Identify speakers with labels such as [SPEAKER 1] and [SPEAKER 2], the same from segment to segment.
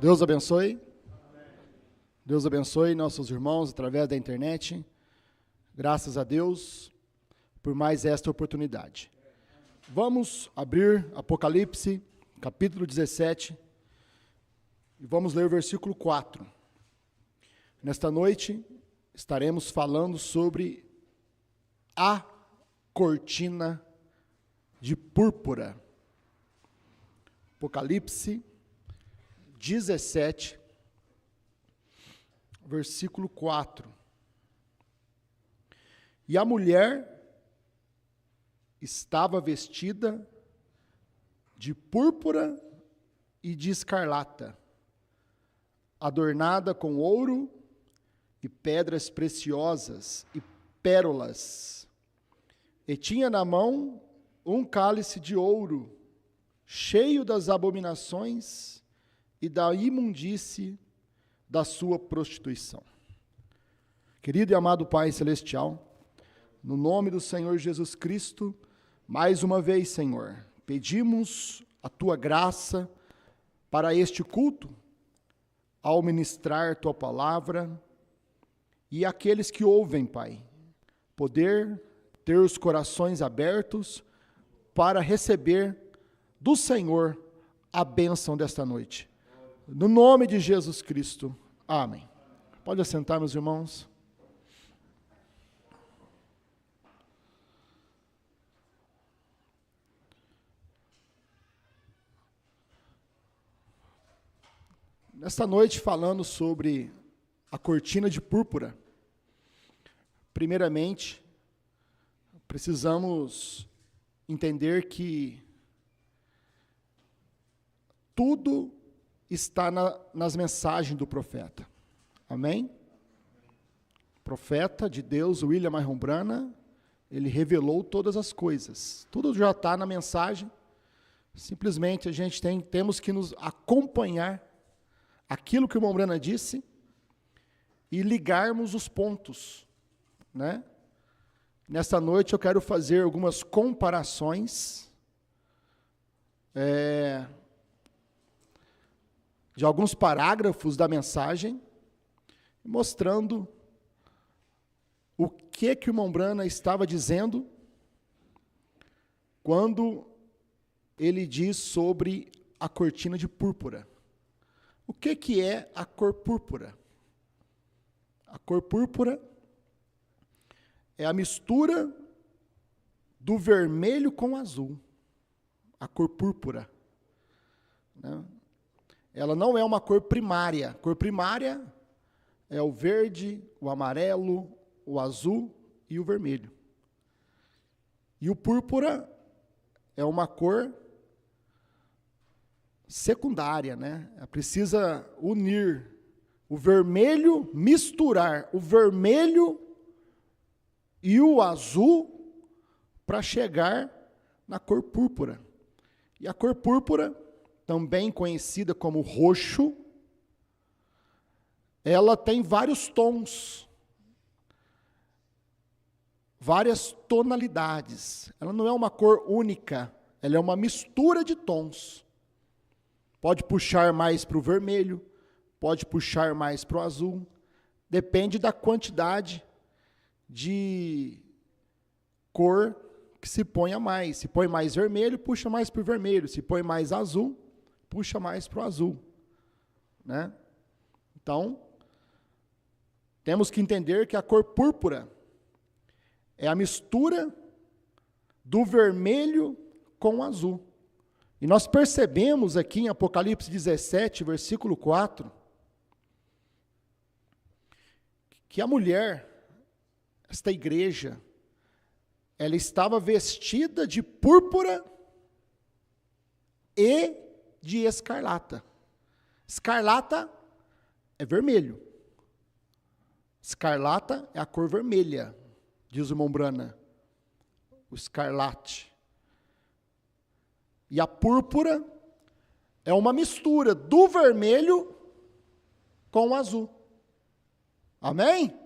[SPEAKER 1] Deus abençoe. Deus abençoe nossos irmãos através da internet. Graças a Deus por mais esta oportunidade. Vamos abrir Apocalipse, capítulo 17, e vamos ler o versículo 4. Nesta noite estaremos falando sobre a cortina de púrpura. Apocalipse 17, versículo 4. E a mulher estava vestida de púrpura e de escarlata, adornada com ouro e pedras preciosas e pérolas, e tinha na mão um cálice de ouro, cheio das abominações e da imundície da sua prostituição. Querido e amado Pai Celestial, no nome do Senhor Jesus Cristo, mais uma vez, Senhor, pedimos a Tua graça para este culto, ao ministrar Tua palavra, e aqueles que ouvem, Pai, poder ter os corações abertos para receber do Senhor a bênção desta noite. No nome de Jesus Cristo. Amém. Pode assentar, meus irmãos. Nesta noite, falando sobre a cortina de púrpura, primeiramente, precisamos entender que tudo está nas mensagens do profeta. Amém? O profeta de Deus, William Marion Branham, ele revelou todas as coisas. Tudo já está na mensagem. Simplesmente a gente temos que nos acompanhar aquilo que o irmão Branham disse e ligarmos os pontos, né? Nesta noite eu quero fazer algumas comparações de alguns parágrafos da mensagem, mostrando o que o irmão Branham estava dizendo quando ele diz sobre a cortina de púrpura. O que é a cor púrpura? A cor púrpura é a mistura do vermelho com o azul. A cor púrpura, né? Ela não é uma cor primária. A cor primária é o verde, o amarelo, o azul e o vermelho. E o púrpura é uma cor secundária, né? Ela precisa unir o vermelho, misturar o vermelho e o azul para chegar na cor púrpura. E a cor púrpura, também conhecida como roxo, ela tem vários tons, várias tonalidades. Ela não é uma cor única, ela é uma mistura de tons. Pode puxar mais para o vermelho, pode puxar mais para o azul, depende da quantidade de cor que se põe a mais. Se põe mais vermelho, puxa mais para o vermelho. Se põe mais azul, puxa mais para o azul, né? Então, temos que entender que a cor púrpura é a mistura do vermelho com o azul. E nós percebemos aqui em Apocalipse 17, versículo 4, que a mulher, esta igreja, ela estava vestida de púrpura e de escarlata. Escarlata é vermelho. Escarlata é a cor vermelha, diz o irmão Branham. O escarlate. E a púrpura é uma mistura do vermelho com o azul. Amém?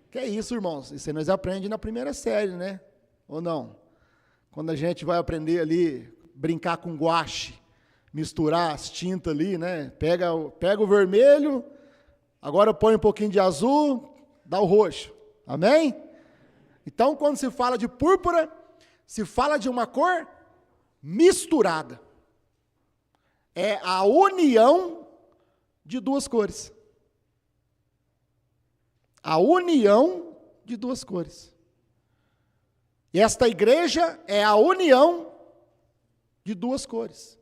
[SPEAKER 1] Que é isso, irmãos? Isso aí nós aprendemos na primeira série, né? Ou não? Quando a gente vai aprender ali, brincar com guache, misturar as tintas ali, né? Pega o vermelho, agora põe um pouquinho de azul, dá o roxo. Amém? Então, quando se fala de púrpura, se fala de uma cor misturada. É a união de duas cores. A união de duas cores. E esta igreja é a união de duas cores.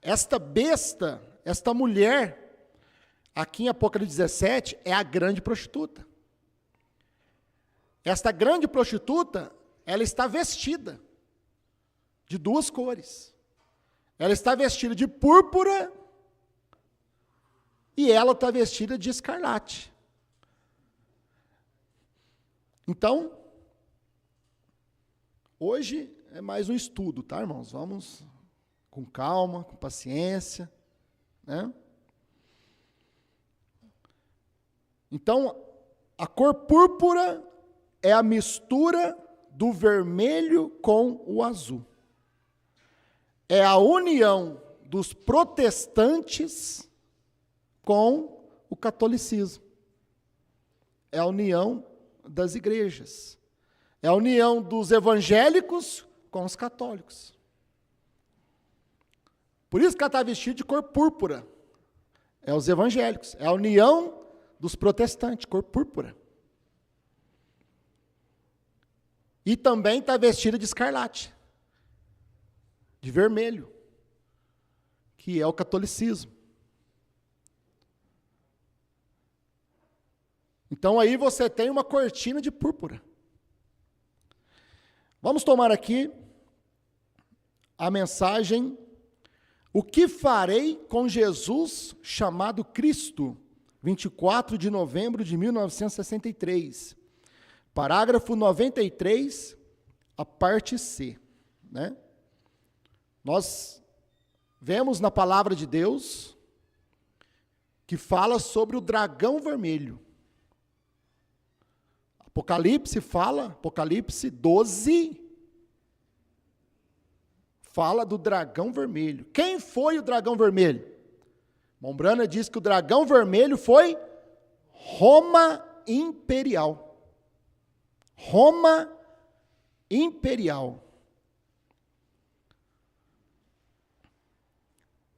[SPEAKER 1] Esta besta, esta mulher, aqui em Apocalipse 17, é a grande prostituta. Esta grande prostituta, ela está vestida de duas cores. Ela está vestida de púrpura e ela está vestida de escarlate. Então, hoje é mais um estudo, tá, irmãos? Vamos com calma, com paciência, né? Então, a cor púrpura é a mistura do vermelho com o azul. É a união dos protestantes com o catolicismo. É a união das igrejas. É a união dos evangélicos com os católicos. Por isso que ela está vestida de cor púrpura. É os evangélicos. É a união dos protestantes, cor púrpura. E também está vestida de escarlate, de vermelho, que é o catolicismo. Então aí você tem uma cortina de púrpura. Vamos tomar aqui a mensagem: o que farei com Jesus chamado Cristo, 24 de novembro de 1963. Parágrafo 93, a parte C, né? Nós vemos na palavra de Deus que fala sobre o dragão vermelho. Apocalipse fala, Apocalipse 12, fala do dragão vermelho. Quem foi o dragão vermelho? Mombrana diz que o dragão vermelho foi Roma imperial. Roma imperial.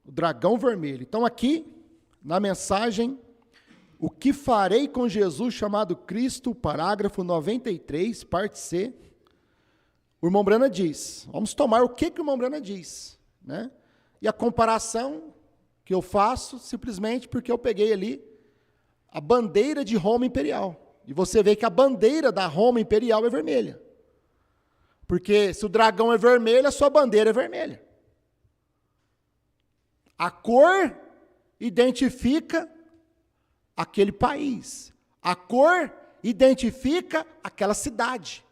[SPEAKER 1] O dragão vermelho. Então aqui, na mensagem, o que farei com Jesus chamado Cristo, parágrafo 93, parte C, o irmão Brana diz, vamos tomar o que o irmão Brana diz, né? E a comparação que eu faço, simplesmente porque eu peguei ali a bandeira de Roma imperial. E você vê que a bandeira da Roma imperial é vermelha. Porque se o dragão é vermelho, a sua bandeira é vermelha. A cor identifica aquele país. A cor identifica aquela cidade.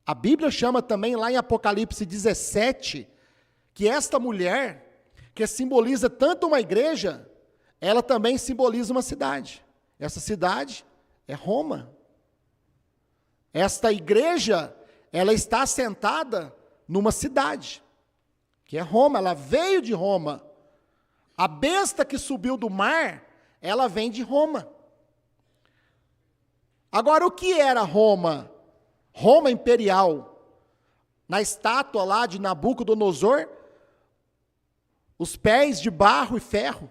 [SPEAKER 1] A Bíblia chama também, lá em Apocalipse 17, que esta mulher, que simboliza tanto uma igreja, ela também simboliza uma cidade. Essa cidade é Roma. Esta igreja, ela está assentada numa cidade, que é Roma. Ela veio de Roma. A besta que subiu do mar, ela vem de Roma. Agora, o que era Roma? Roma imperial. Na estátua lá de Nabucodonosor, os pés de barro e ferro,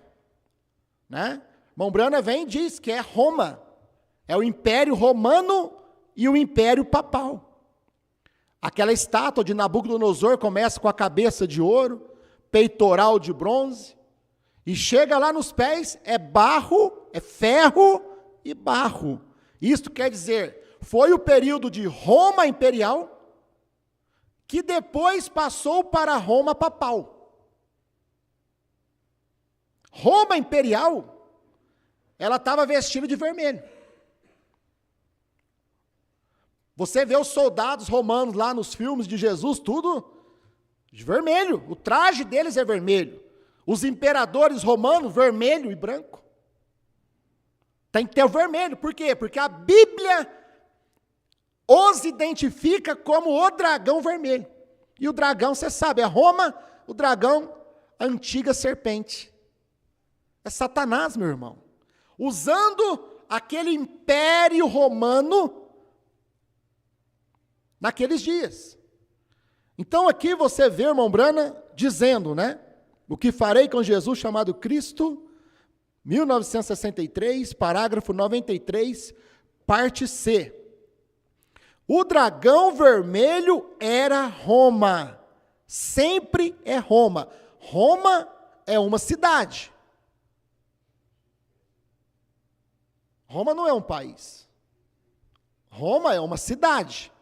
[SPEAKER 1] né? Mombrana vem e diz que é Roma. É o Império Romano e o Império Papal. Aquela estátua de Nabucodonosor começa com a cabeça de ouro, peitoral de bronze, e chega lá nos pés, é barro, é ferro e barro. Isto quer dizer, foi o período de Roma imperial, que depois passou para Roma papal. Roma imperial, ela estava vestida de vermelho. Você vê os soldados romanos lá nos filmes de Jesus, tudo de vermelho. O traje deles é vermelho. Os imperadores romanos, vermelho e branco. Tem que ter o vermelho. Por quê? Porque a Bíblia os identifica como o dragão vermelho. E o dragão, você sabe, é Roma, o dragão, a antiga serpente. É Satanás, meu irmão. Usando aquele império romano naqueles dias. Então aqui você vê, irmão Brana, dizendo, né? O que farei com Jesus chamado Cristo, 1963, parágrafo 93, parte C. O dragão vermelho era Roma. Sempre é Roma. Roma é uma cidade. Roma não é um país. Roma é uma cidade.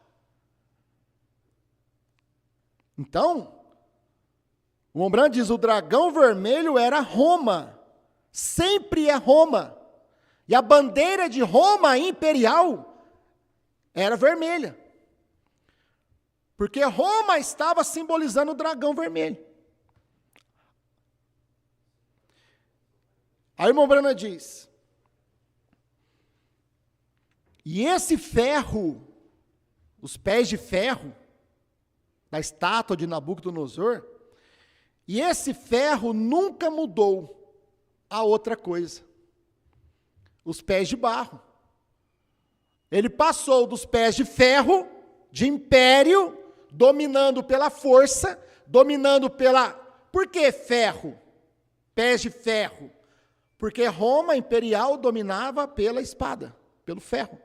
[SPEAKER 1] Então, o Mombrana diz, o dragão vermelho era Roma. Sempre é Roma. E a bandeira de Roma imperial era vermelha. Porque Roma estava simbolizando o dragão vermelho. Aí o Mombrana diz, e esse ferro, os pés de ferro, da estátua de Nabucodonosor, e esse ferro nunca mudou a outra coisa. Os pés de barro. Ele passou dos pés de ferro, de império, dominando pela força, dominando pela... Por que ferro? Pés de ferro. Porque Roma imperial dominava pela espada, pelo ferro.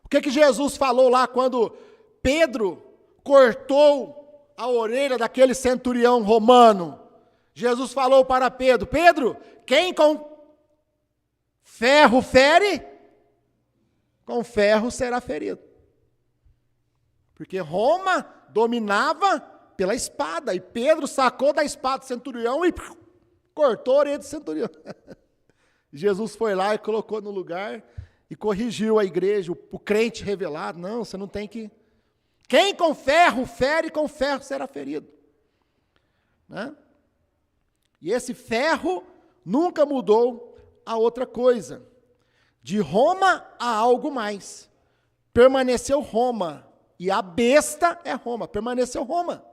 [SPEAKER 1] O que Jesus falou lá quando Pedro cortou a orelha daquele centurião romano? Jesus falou para Pedro, Pedro, quem com ferro fere, com ferro será ferido. Porque Roma dominava pela espada, e Pedro sacou da espada do centurião e cortou a orelha do centurião. Jesus foi lá e colocou no lugar e corrigiu a igreja, o crente revelado. Não, você não tem que... Quem com ferro fere, com ferro será ferido. Né? E esse ferro nunca mudou a outra coisa. De Roma a algo mais. Permaneceu Roma. E a besta é Roma. Permaneceu Roma.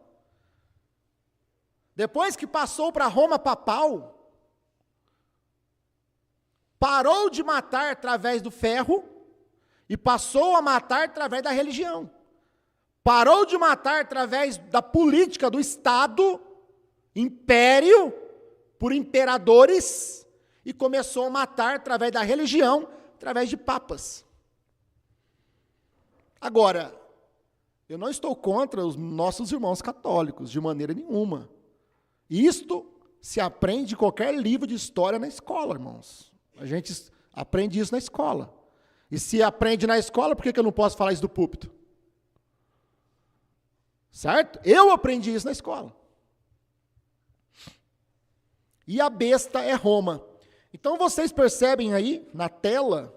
[SPEAKER 1] Depois que passou para Roma papal, parou de matar através do ferro e passou a matar através da religião. Parou de matar através da política do Estado, império, por imperadores, e começou a matar através da religião, através de papas. Agora, eu não estou contra os nossos irmãos católicos, de maneira nenhuma. Isto se aprende em qualquer livro de história na escola, irmãos. A gente aprende isso na escola. E se aprende na escola, por que eu não posso falar isso do púlpito? Certo? Eu aprendi isso na escola. E a besta é Roma. Então vocês percebem aí, na tela,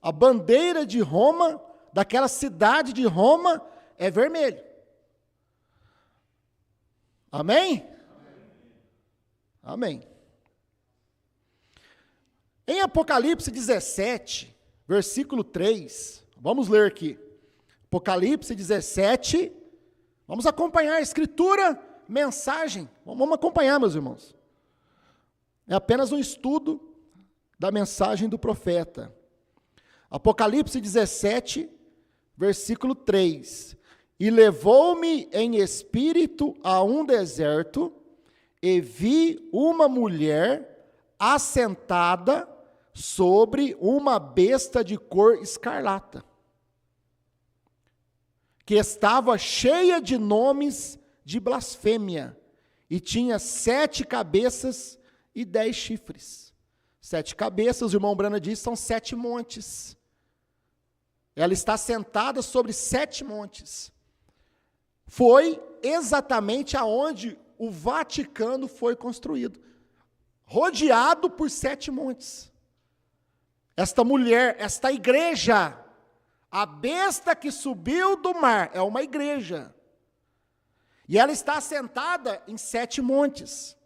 [SPEAKER 1] a bandeira de Roma, daquela cidade de Roma, é vermelho. Amém? Amém. Em Apocalipse 17, versículo 3, vamos ler aqui. Apocalipse 17, vamos acompanhar a escritura, mensagem, vamos acompanhar, meus irmãos. É apenas um estudo da mensagem do profeta. Apocalipse 17, versículo 3. E levou-me em espírito a um deserto, e vi uma mulher assentada sobre uma besta de cor escarlata, que estava cheia de nomes de blasfêmia, e tinha 7 cabeças e 10 chifres. 7 cabeças, o irmão Brana diz, são 7 montes. Ela está sentada sobre 7 montes. Foi exatamente aonde o Vaticano foi construído, rodeado por 7 montes. Esta mulher, esta igreja, a besta que subiu do mar, é uma igreja. E ela está assentada em 7 montes.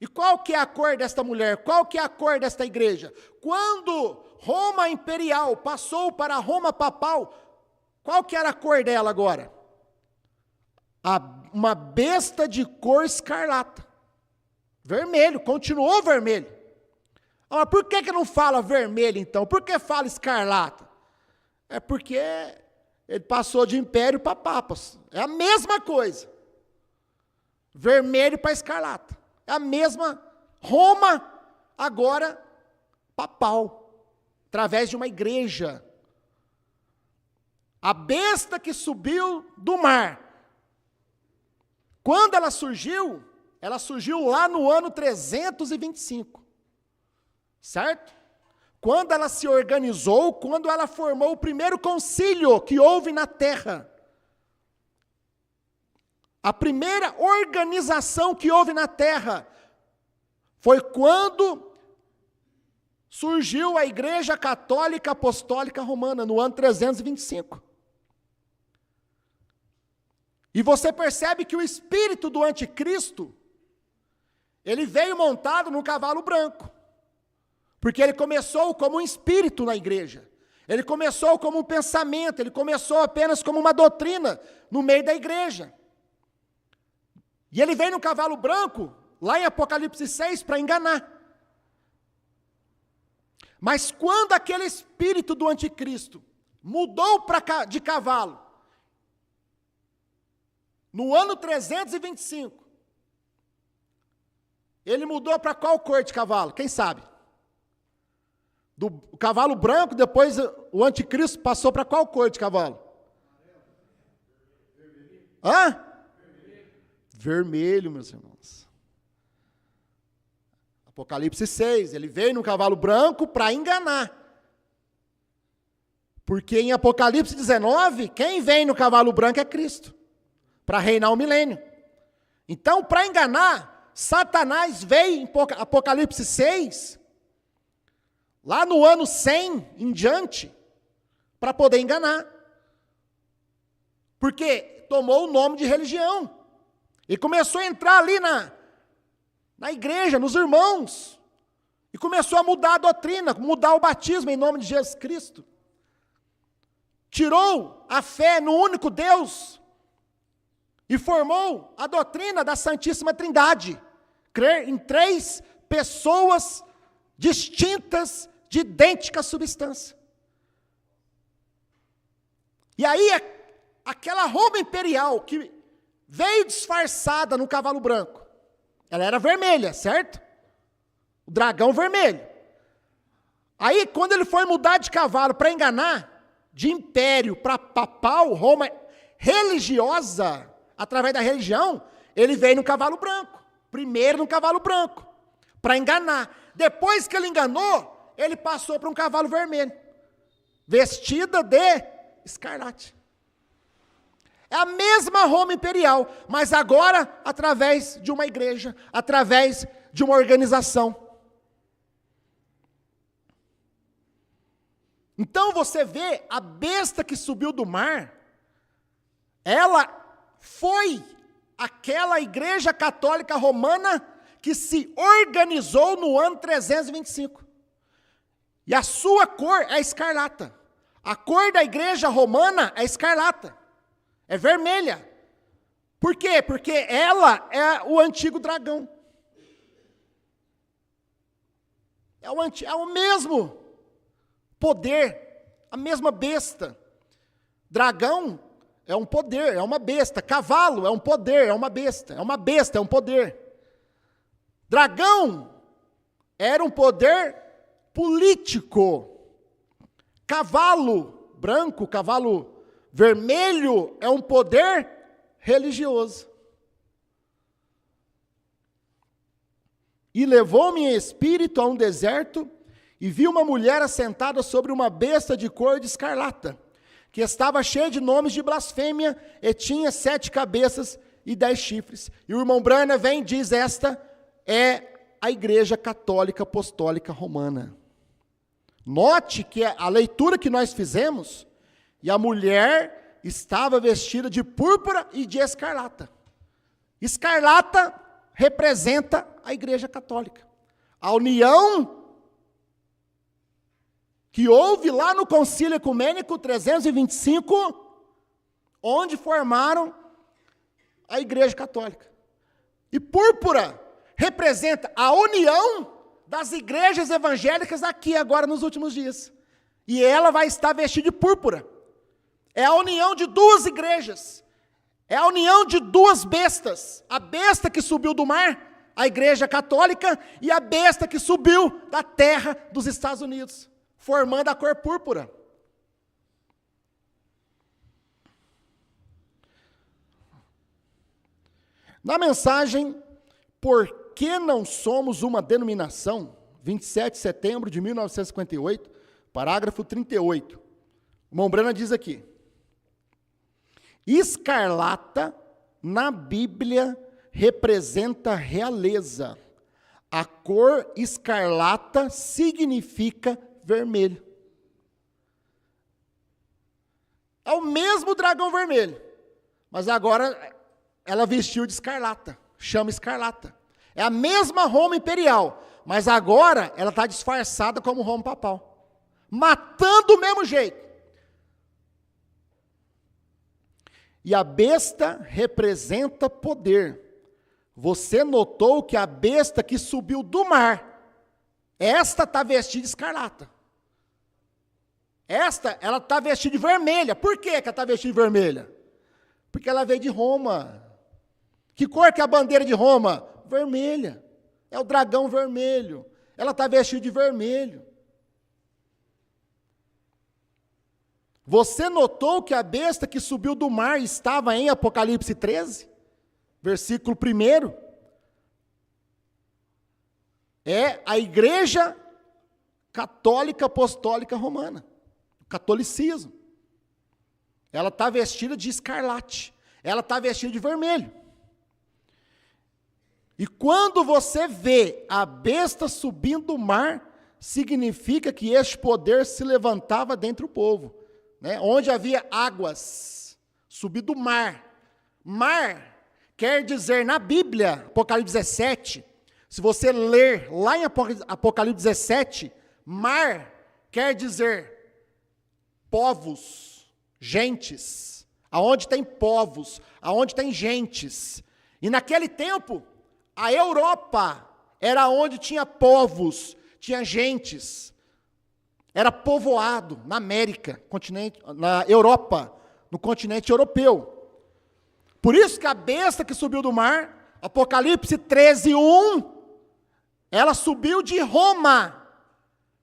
[SPEAKER 1] E qual que é a cor desta mulher? Qual que é a cor desta igreja? Quando Roma imperial passou para Roma papal, qual que era a cor dela agora? uma besta de cor escarlata. Vermelho, continuou vermelho. Mas por que não fala vermelho então? Por que fala escarlata? É porque ele passou de império para papas. É a mesma coisa. Vermelho para escarlata. É a mesma. Roma, agora papal. Através de uma igreja. A besta que subiu do mar. Quando ela surgiu lá no ano 325. Certo? Quando ela se organizou, quando ela formou o primeiro concílio que houve na terra. A primeira organização que houve na terra foi quando surgiu a Igreja Católica Apostólica Romana, no ano 325. E você percebe que o espírito do anticristo, ele veio montado num cavalo branco. Porque ele começou como um espírito na igreja. Ele começou como um pensamento, ele começou apenas como uma doutrina no meio da igreja. E ele veio no cavalo branco, lá em Apocalipse 6, para enganar. Mas quando aquele espírito do anticristo mudou de cavalo, no ano 325, ele mudou para qual cor de cavalo? Quem sabe? Do cavalo branco, depois o anticristo passou para qual cor de cavalo? Hã? Vermelho, meus irmãos. Apocalipse 6, ele veio num cavalo branco para enganar. Porque em Apocalipse 19, quem vem no cavalo branco é Cristo, para reinar o milênio. Então, para enganar, Satanás veio em Apocalipse 6, lá no ano 100 em diante, para poder enganar. Porque tomou o nome de religião. E começou a entrar ali na igreja, nos irmãos. E começou a mudar a doutrina, mudar o batismo em nome de Jesus Cristo. Tirou a fé no único Deus. E formou a doutrina da Santíssima Trindade. Crer em 3 pessoas distintas, de idêntica substância. E aí, aquela Roma imperial que veio disfarçada no cavalo branco, ela era vermelha, certo? O dragão vermelho. Aí, quando ele foi mudar de cavalo para enganar, de império para papal, Roma religiosa, através da religião, ele veio no cavalo branco. Primeiro no cavalo branco, para enganar. Depois que ele enganou, ele passou para um cavalo vermelho, vestida de escarlate. É a mesma Roma imperial, mas agora através de uma igreja, através de uma organização. Então você vê a besta que subiu do mar, ela foi aquela igreja católica romana que se organizou no ano 325. E a sua cor é escarlata. A cor da igreja romana é escarlata. É vermelha. Por quê? Porque ela é o antigo dragão. É o mesmo poder, a mesma besta. Dragão é um poder, é uma besta. Cavalo é um poder, é uma besta. É uma besta, é um poder. Dragão era um poder político. Cavalo branco, cavalo vermelho é um poder religioso. E levou-me em espírito a um deserto e vi uma mulher assentada sobre uma besta de cor de escarlata, que estava cheia de nomes de blasfêmia e tinha 7 cabeças e 10 chifres. E o irmão Branham vem e diz: esta é a Igreja Católica Apostólica Romana. Note que a leitura que nós fizemos, e a mulher estava vestida de púrpura e de escarlata. Escarlata representa a Igreja Católica. A união que houve lá no Concílio Ecumênico 325, onde formaram a Igreja Católica. E púrpura representa a união das igrejas evangélicas aqui agora nos últimos dias. E ela vai estar vestida de púrpura. É a união de duas igrejas. É a união de duas bestas. A besta que subiu do mar, a Igreja Católica, e a besta que subiu da terra dos Estados Unidos, formando a cor púrpura. Na mensagem, Por que não somos uma denominação? 27 de setembro de 1958, parágrafo 38. O Mombrana diz aqui: escarlata, na Bíblia, representa realeza. A cor escarlata significa vermelho. É o mesmo dragão vermelho, mas agora ela vestiu de escarlata, chama escarlata. É a mesma Roma imperial, mas agora ela está disfarçada como Roma papal, matando do mesmo jeito. E a besta representa poder. Você notou que a besta que subiu do mar, esta está vestida de escarlata. Esta, ela está vestida de vermelha. Por que ela está vestida de vermelha? Porque ela veio de Roma. Que cor que é a bandeira de Roma? Vermelha. É o dragão vermelho. Ela está vestida de vermelho. Você notou que a besta que subiu do mar estava em Apocalipse 13? Versículo 1. É a Igreja Católica Apostólica Romana. O catolicismo. Ela está vestida de escarlate. Ela está vestida de vermelho. E quando você vê a besta subindo do mar, significa que este poder se levantava dentro do povo. Né? Onde havia águas, subir do mar. Mar quer dizer, na Bíblia, Apocalipse 17, se você ler lá em Apocalipse 17, mar quer dizer povos, gentes. Aonde tem povos, aonde tem gentes. E naquele tempo, a Europa era onde tinha povos, tinha gentes. Era povoado na América, continente, na Europa, no continente europeu. Por isso que a besta que subiu do mar, Apocalipse 13:1, ela subiu de Roma.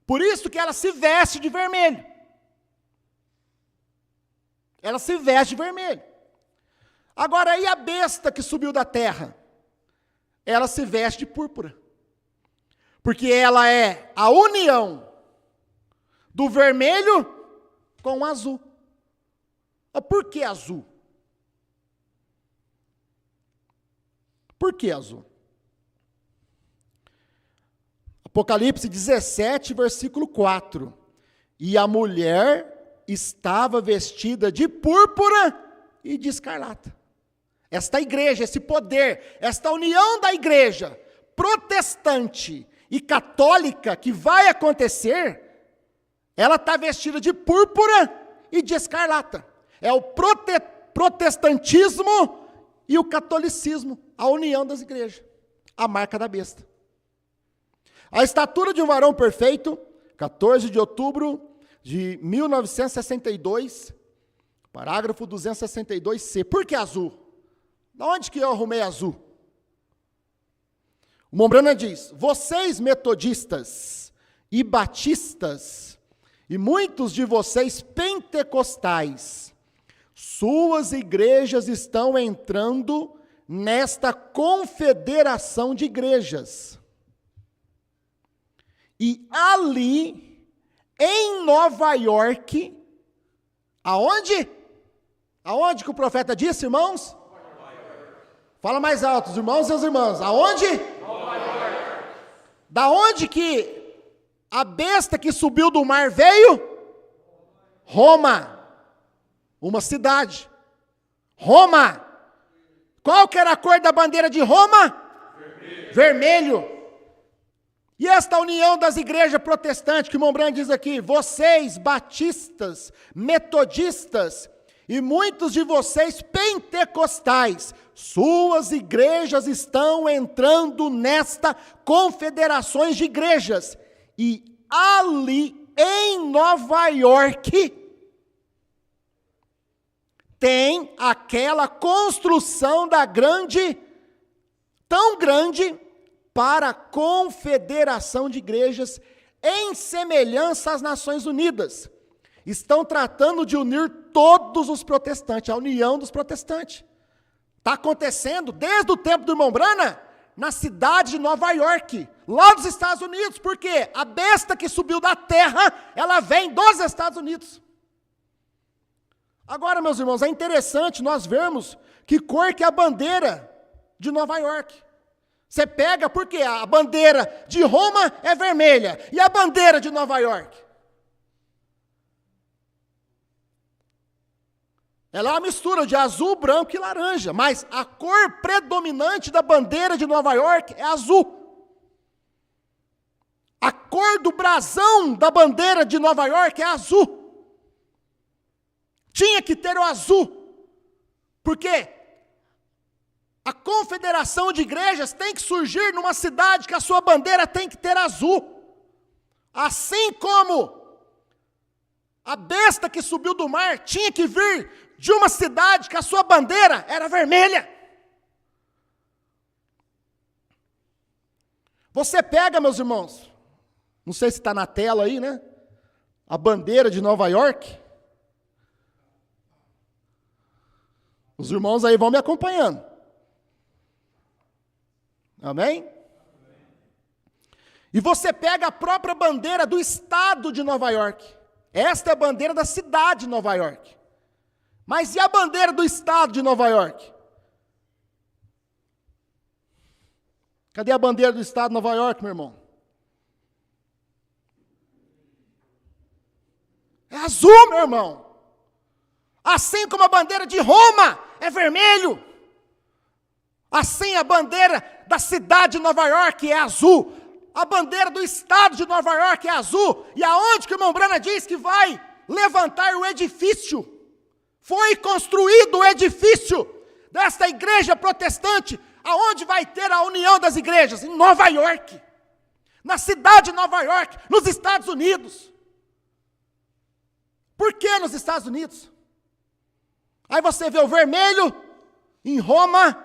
[SPEAKER 1] Por isso que ela se veste de vermelho. Ela se veste de vermelho. Agora, e a besta que subiu da terra? Ela se veste de púrpura. Porque ela é a união do vermelho com o azul. Por que azul? Por que azul? Apocalipse 17, versículo 4. E a mulher estava vestida de púrpura e de escarlata. Esta igreja, esse poder, esta união da igreja protestante e católica que vai acontecer, ela está vestida de púrpura e de escarlata. É o protestantismo e o catolicismo, a união das igrejas, a marca da besta. A estatura de um varão perfeito, 14 de outubro de 1962, parágrafo 262c. Por que azul? Da onde que eu arrumei azul? O Mombrana diz: vocês metodistas e batistas, e muitos de vocês pentecostais, suas igrejas estão entrando nesta confederação de igrejas. E ali, em Nova York, aonde? Aonde que o profeta disse, irmãos? Fala mais alto, os irmãos e as irmãs. Aonde? Nova York. Da onde que a besta que subiu do mar veio? Roma. Uma cidade. Roma. Qual que era a cor da bandeira de Roma? Vermelho. E esta união das igrejas protestantes, que Mombrana diz aqui, vocês, batistas, metodistas E muitos de vocês pentecostais, suas igrejas estão entrando nesta confederações de igrejas. E ali em Nova York tem aquela construção tão grande para a confederação de igrejas em semelhança às Nações Unidas. Estão tratando de unir todos os protestantes, a união dos protestantes. Está acontecendo desde o tempo do irmão Branham, na cidade de Nova York, lá dos Estados Unidos, porque a besta que subiu da terra, ela vem dos Estados Unidos. Agora, meus irmãos, é interessante nós vermos que cor que é a bandeira de Nova York. Você pega, porque a bandeira de Roma é vermelha, e a bandeira de Nova York? Ela é uma mistura de azul, branco e laranja, mas a cor predominante da bandeira de Nova York é azul. A cor do brasão da bandeira de Nova York é azul. Tinha que ter o azul, porque a confederação de igrejas tem que surgir numa cidade que a sua bandeira tem que ter azul. Assim como a besta que subiu do mar tinha que vir de uma cidade que a sua bandeira era vermelha. Você pega, meus irmãos, não sei se está na tela aí, né? A bandeira de Nova York. Os irmãos aí vão me acompanhando. Amém? E você pega a própria bandeira do estado de Nova York. Esta é a bandeira da cidade de Nova York. Mas e a bandeira do estado de Nova York? Cadê a bandeira do estado de Nova York, meu irmão? É azul, meu irmão. Assim como a bandeira de Roma é vermelho, assim a bandeira da cidade de Nova York é azul, a bandeira do estado de Nova York é azul, e aonde que o irmão Branham diz que vai levantar o edifício? Foi construído o edifício desta igreja protestante, aonde vai ter a união das igrejas? Em Nova York, na cidade de Nova York, nos Estados Unidos. Por que nos Estados Unidos? Aí você vê o vermelho em Roma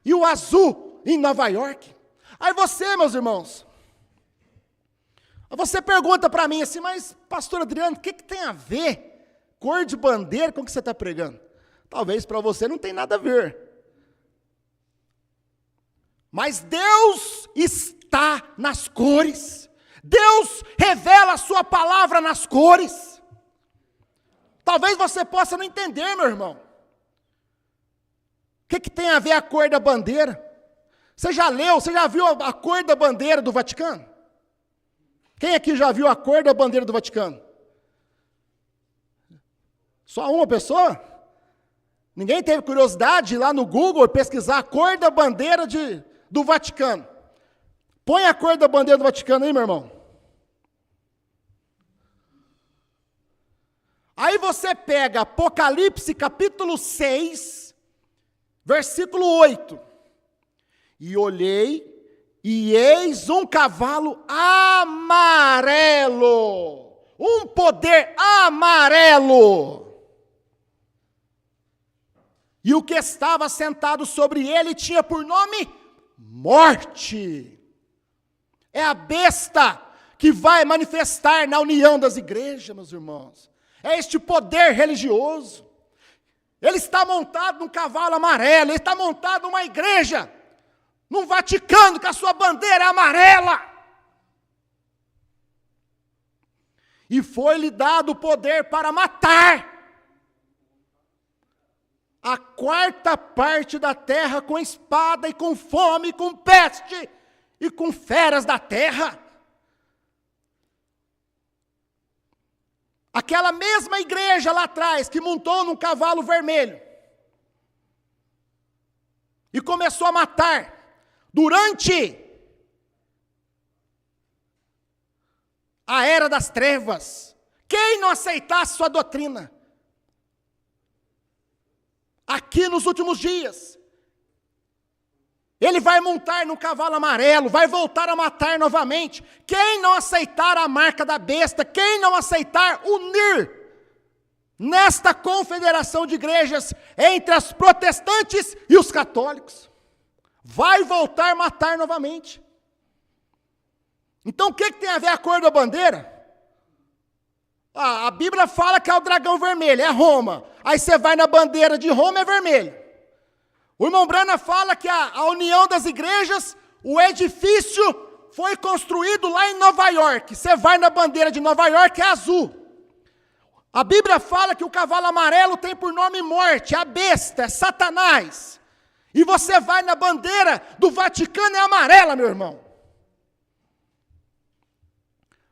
[SPEAKER 1] e o azul em Nova York. Aí você, meus irmãos, você pergunta para mim assim, mas pastor Adriano, o que tem a ver cor de bandeira com o que você está pregando? Talvez para você não tem nada a ver. Mas Deus está nas cores. Deus revela a sua palavra nas cores. Talvez você possa não entender, meu irmão. O que tem a ver a cor da bandeira? Você já leu, você já viu a cor da bandeira do Vaticano? Quem aqui já viu a cor da bandeira do Vaticano? Só uma pessoa? Ninguém teve curiosidade de ir lá no Google e pesquisar a cor da bandeira do Vaticano? Põe a cor da bandeira do Vaticano aí, meu irmão. Aí você pega Apocalipse capítulo 6, versículo 8. E olhei, e eis um cavalo amarelo, um poder amarelo. E o que estava sentado sobre ele tinha por nome Morte. É a besta que vai manifestar na união das igrejas, meus irmãos. É este poder religioso. Ele está montado num cavalo amarelo, ele está montado numa igreja, num Vaticano, que a sua bandeira é amarela. E foi-lhe dado o poder para matar a quarta parte da terra com espada e com fome, com peste e com feras da terra. Aquela mesma igreja lá atrás, que montou num cavalo vermelho e começou a matar, durante a era das trevas, quem não aceitasse sua doutrina, aqui nos últimos dias. Ele vai montar no cavalo amarelo, vai voltar a matar novamente. Quem não aceitar a marca da besta, quem não aceitar unir nesta confederação de igrejas entre as protestantes e os católicos, vai voltar a matar novamente. Então o que tem a ver a cor da bandeira? A Bíblia fala que é o dragão vermelho, é Roma. Aí você vai na bandeira de Roma, é vermelho. O irmão Brana fala que a união das igrejas, o edifício foi construído lá em Nova York. Você vai na bandeira de Nova York, é azul. A Bíblia fala que o cavalo amarelo tem por nome morte, a besta, é Satanás. E você vai na bandeira do Vaticano, é amarela, meu irmão.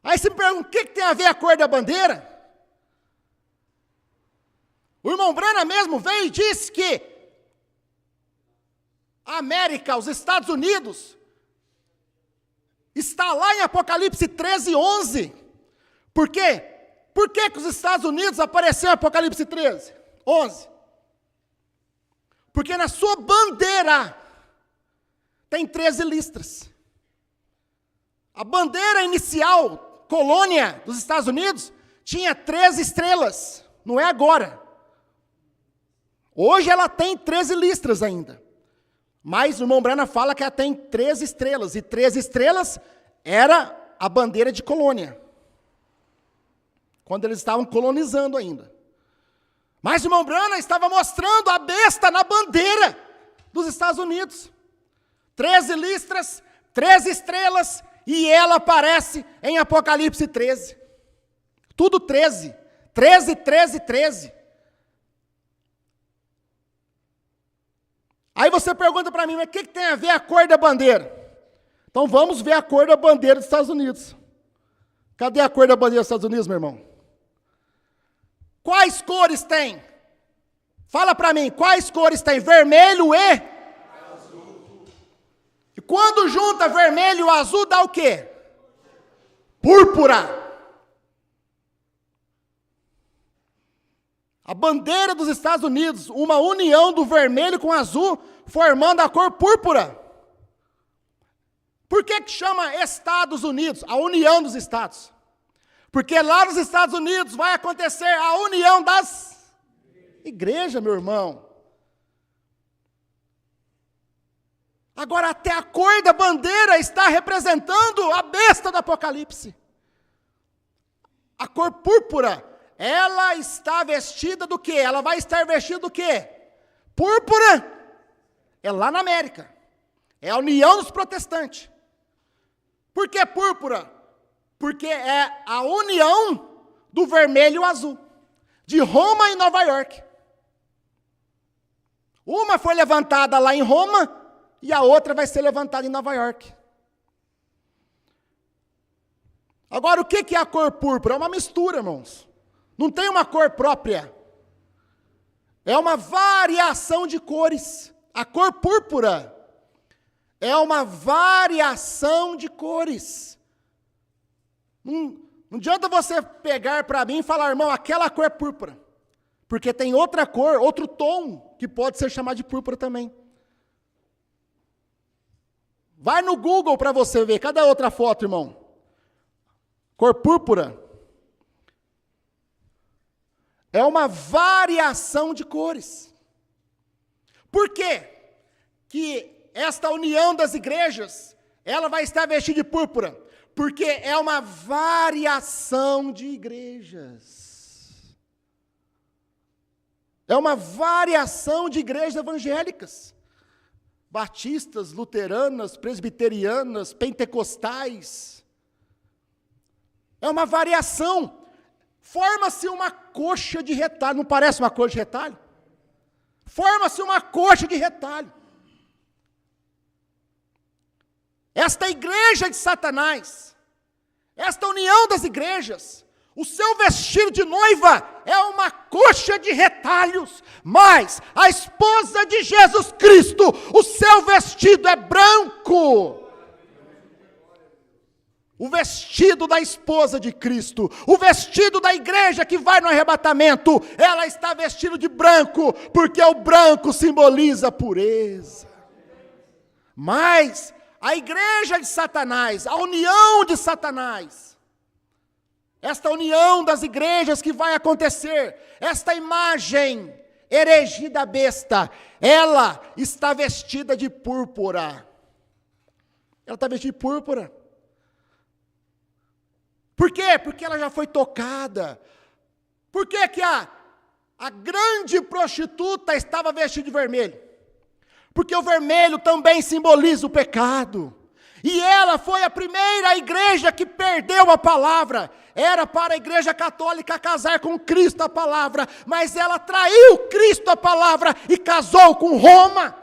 [SPEAKER 1] Aí você me pergunta, o que tem a ver a cor da bandeira? O irmão Brana mesmo veio e disse que a América, os Estados Unidos, está lá em Apocalipse 13, 11. Por quê? Por que os Estados Unidos apareceu em Apocalipse 13, 11? Porque na sua bandeira tem 13 listras. A bandeira inicial, colônia dos Estados Unidos, tinha 13 estrelas, não é agora. Hoje ela tem 13 listras ainda. Mas o irmão Brana fala que ela tem 13 estrelas, e 13 estrelas era a bandeira de colônia, quando eles estavam colonizando ainda. Mas o irmão Brana estava mostrando a besta na bandeira dos Estados Unidos. 13 listras, 13 estrelas, e ela aparece em Apocalipse 13. Tudo 13. 13, 13, 13. Aí você pergunta para mim, mas o que tem a ver a cor da bandeira? Então vamos ver a cor da bandeira dos Estados Unidos. Cadê a cor da bandeira dos Estados Unidos, meu irmão? Quais cores tem? Fala para mim, quais cores tem? Vermelho e azul. E quando junta vermelho e azul, dá o quê? Púrpura. A bandeira dos Estados Unidos, uma união do vermelho com o azul, formando a cor púrpura. Por que chama Estados Unidos? A união dos estados. Porque lá nos Estados Unidos vai acontecer a união das igrejas, meu irmão. Agora até a cor da bandeira está representando a besta do Apocalipse. A cor púrpura. Ela está vestida do quê? Ela vai estar vestida do quê? Púrpura é lá na América. É a união dos protestantes. Por que púrpura? Porque é a união do vermelho e o azul. De Roma e Nova York. Uma foi levantada lá em Roma e a outra vai ser levantada em Nova York. Agora, o que é a cor púrpura? É uma mistura, irmãos. Não tem uma cor própria. É uma variação de cores. A cor púrpura é uma variação de cores. Não adianta você pegar para mim e falar, irmão, aquela cor é púrpura. Porque tem outra cor, outro tom, que pode ser chamado de púrpura também. Vai no Google para você ver. Cadê a outra foto, irmão? Cor púrpura. É uma variação de cores. Por quê? Que esta união das igrejas, ela vai estar vestida de púrpura? Porque é uma variação de igrejas. É uma variação de igrejas evangélicas. Batistas, luteranas, presbiterianas, pentecostais. É uma variação. Forma-se uma coxa de retalho. Não parece uma coxa de retalho? Forma-se uma coxa de retalho. Esta igreja de Satanás, esta união das igrejas, o seu vestido de noiva é uma coxa de retalhos, mas a esposa de Jesus Cristo, o seu vestido é branco. O vestido da esposa de Cristo, o vestido da igreja que vai no arrebatamento, ela está vestida de branco, porque o branco simboliza a pureza. Mas a igreja de Satanás, a união de Satanás, esta união das igrejas que vai acontecer, esta imagem heresia da besta, ela está vestida de púrpura. Ela está vestida de púrpura. Por quê? Porque ela já foi tocada. Por que que a grande prostituta estava vestida de vermelho? Porque o vermelho também simboliza o pecado. E ela foi a primeira igreja que perdeu a palavra. Era para a igreja católica casar com Cristo a palavra, mas ela traiu Cristo a palavra e casou com Roma.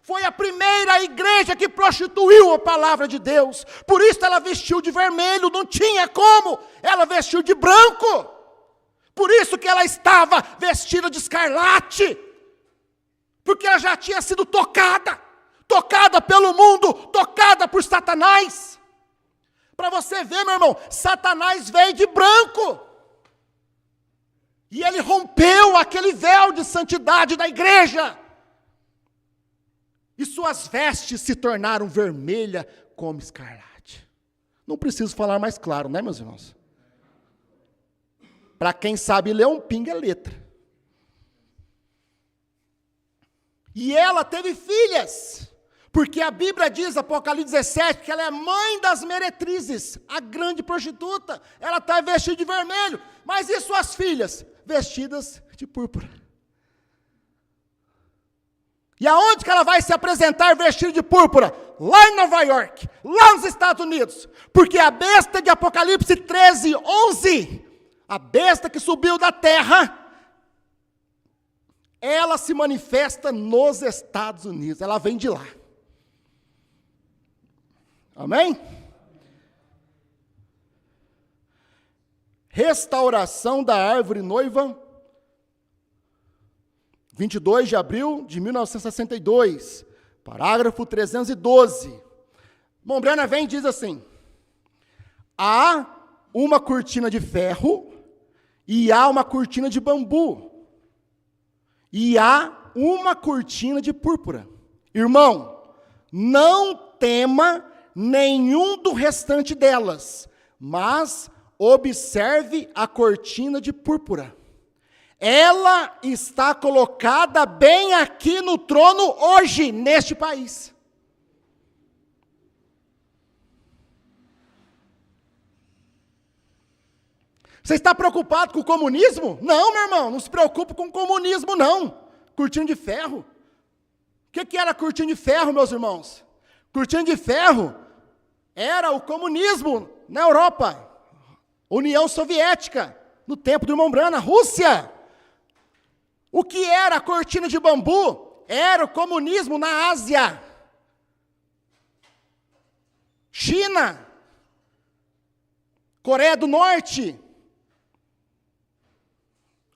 [SPEAKER 1] Foi a primeira igreja que prostituiu a palavra de Deus. Por isso ela vestiu de vermelho, não tinha como. Ela vestiu de branco. Por isso que ela estava vestida de escarlate. Porque ela já tinha sido tocada pelo mundo, tocada por Satanás. Para você ver, meu irmão, Satanás veio de branco. E ele rompeu aquele véu de santidade da igreja. E suas vestes se tornaram vermelhas como escarlate. Não preciso falar mais claro, né, meus irmãos? Para quem sabe ler um pinga é letra. E ela teve filhas, porque a Bíblia diz, Apocalipse 17, que ela é mãe das meretrizes, a grande prostituta. Ela está vestida de vermelho, mas e suas filhas? Vestidas de púrpura. E aonde que ela vai se apresentar vestida de púrpura? Lá em Nova York, lá nos Estados Unidos. Porque a besta de Apocalipse 13, 11, a besta que subiu da terra, ela se manifesta nos Estados Unidos, ela vem de lá. Amém? Restauração da árvore noiva, 22 de abril de 1962, parágrafo 312. Mombrana vem e diz assim: há uma cortina de ferro e há uma cortina de bambu. E há uma cortina de púrpura. Irmão, não tema nenhum do restante delas, mas observe a cortina de púrpura. Ela está colocada bem aqui no trono hoje, neste país. Você está preocupado com o comunismo? Não, meu irmão, não se preocupe com o comunismo, não. Cortina de ferro. O que era cortina de ferro, meus irmãos? Cortina de ferro era o comunismo na Europa, União Soviética, no tempo do irmão Brana, Rússia. O que era a cortina de bambu? Era o comunismo na Ásia, China, Coreia do Norte.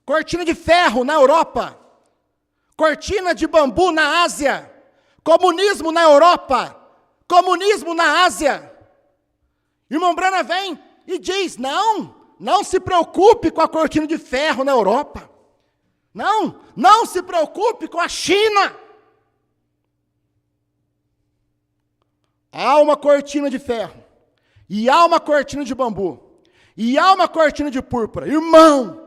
[SPEAKER 1] Cortina de ferro na Europa, cortina de bambu na Ásia, comunismo na Europa, comunismo na Ásia. Irmão Brana vem e diz, não se preocupe com a cortina de ferro na Europa, não se preocupe com a China. Há uma cortina de ferro, e há uma cortina de bambu, e há uma cortina de púrpura. Irmão,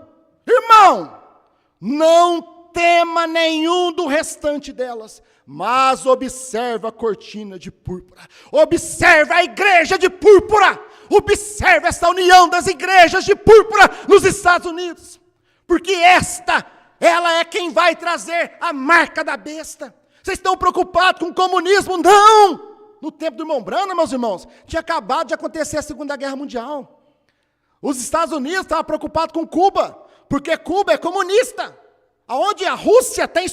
[SPEAKER 1] não tema nenhum do restante delas, mas observa a cortina de púrpura, observa a igreja de púrpura, observa essa união das igrejas de púrpura nos Estados Unidos, porque ela é quem vai trazer a marca da besta. Vocês estão preocupados com o comunismo? Não! No tempo do irmão Brana, meus irmãos, tinha acabado de acontecer a Segunda Guerra Mundial. Os Estados Unidos estavam preocupados com Cuba, porque Cuba é comunista, aonde a Rússia tem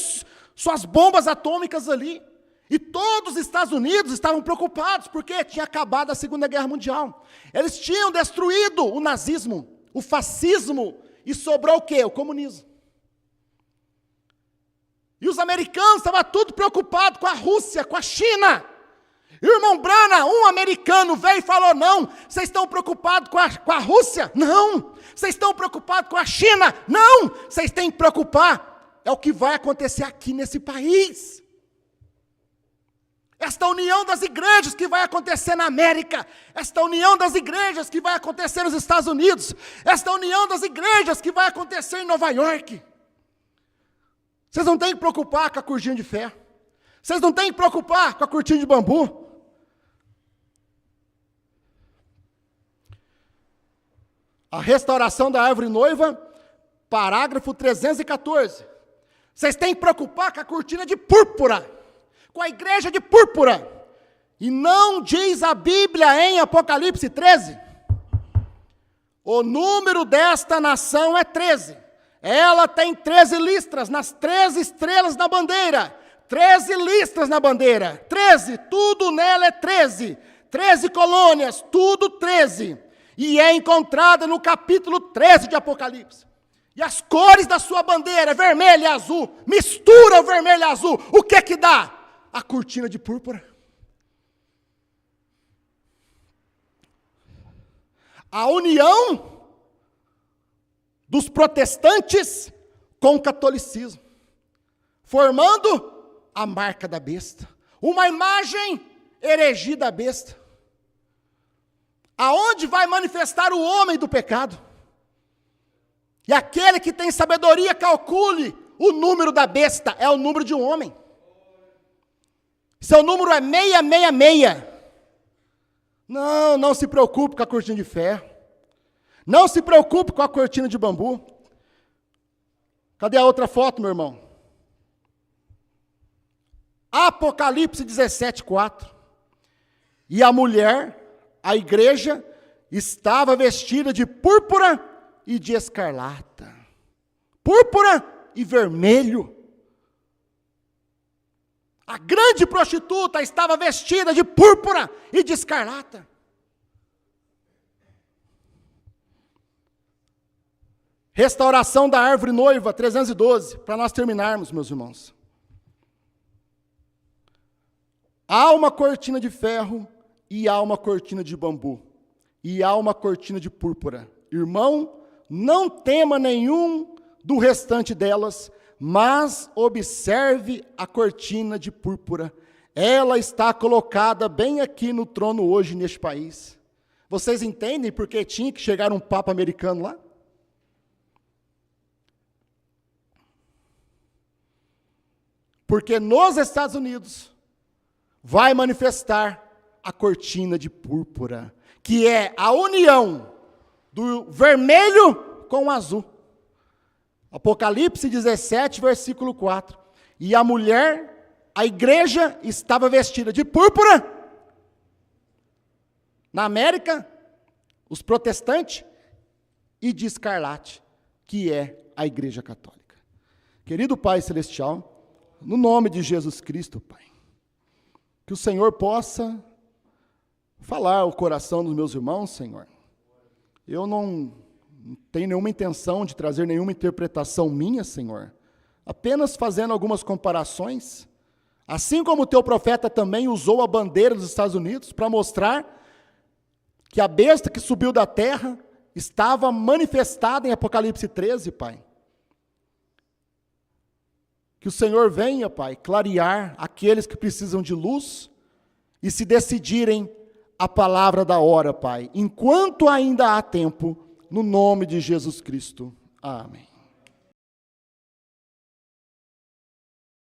[SPEAKER 1] suas bombas atômicas ali. E todos os Estados Unidos estavam preocupados, porque tinha acabado a Segunda Guerra Mundial. Eles tinham destruído o nazismo, o fascismo, e sobrou o quê? O comunismo. E os americanos estavam tudo preocupados com a Rússia, com a China. Irmão Brana, um americano veio e falou, não, vocês estão preocupados com a Rússia? Não. Vocês estão preocupados com a China? Não. Vocês têm que preocupar, é o que vai acontecer aqui nesse país. Esta união das igrejas que vai acontecer na América, esta união das igrejas que vai acontecer nos Estados Unidos, esta união das igrejas que vai acontecer em Nova York. Vocês não têm que preocupar com a cortina de ferro. Vocês não têm que preocupar com a cortina de bambu. A restauração da árvore noiva, parágrafo 314. Vocês têm que preocupar com a cortina de púrpura, com a igreja de púrpura. E não diz a Bíblia em Apocalipse 13? O número desta nação é 13. Ela tem 13 listras, nas 13 estrelas na bandeira. 13 listras na bandeira. 13, tudo nela é 13. 13 colônias, tudo 13. E é encontrada no capítulo 13 de Apocalipse. E as cores da sua bandeira, vermelho e azul, mistura o vermelho e azul. O que que dá? A cortina de púrpura. A união dos protestantes com o catolicismo, formando a marca da besta, uma imagem heresia da besta, aonde vai manifestar o homem do pecado, e aquele que tem sabedoria calcule o número da besta, é o número de um homem, seu número é 666, não se preocupe com a cortina de ferro, não se preocupe com a cortina de bambu. Cadê a outra foto, meu irmão? Apocalipse 17:4. E a mulher, a igreja, estava vestida de púrpura e de escarlata. Púrpura e vermelho. A grande prostituta estava vestida de púrpura e de escarlata. Restauração da árvore noiva, 312, para nós terminarmos, meus irmãos. Há uma cortina de ferro e há uma cortina de bambu. E há uma cortina de púrpura. Irmão, não tema nenhum do restante delas, mas observe a cortina de púrpura. Ela está colocada bem aqui no trono hoje neste país. Vocês entendem por que tinha que chegar um papa americano lá? Porque nos Estados Unidos vai manifestar a cortina de púrpura, que é a união do vermelho com o azul. Apocalipse 17, versículo 4. E a mulher, a igreja, estava vestida de púrpura. Na América, os protestantes, e de escarlate, que é a igreja católica. Querido Pai Celestial, no nome de Jesus Cristo, Pai, que o Senhor possa falar o coração dos meus irmãos, Senhor. Eu não tenho nenhuma intenção de trazer nenhuma interpretação minha, Senhor, apenas fazendo algumas comparações, assim como o teu profeta também usou a bandeira dos Estados Unidos para mostrar que a besta que subiu da terra estava manifestada em Apocalipse 13, Pai. Que o Senhor venha, Pai, clarear aqueles que precisam de luz e se decidirem a palavra da hora, Pai, enquanto ainda há tempo, no nome de Jesus Cristo. Amém.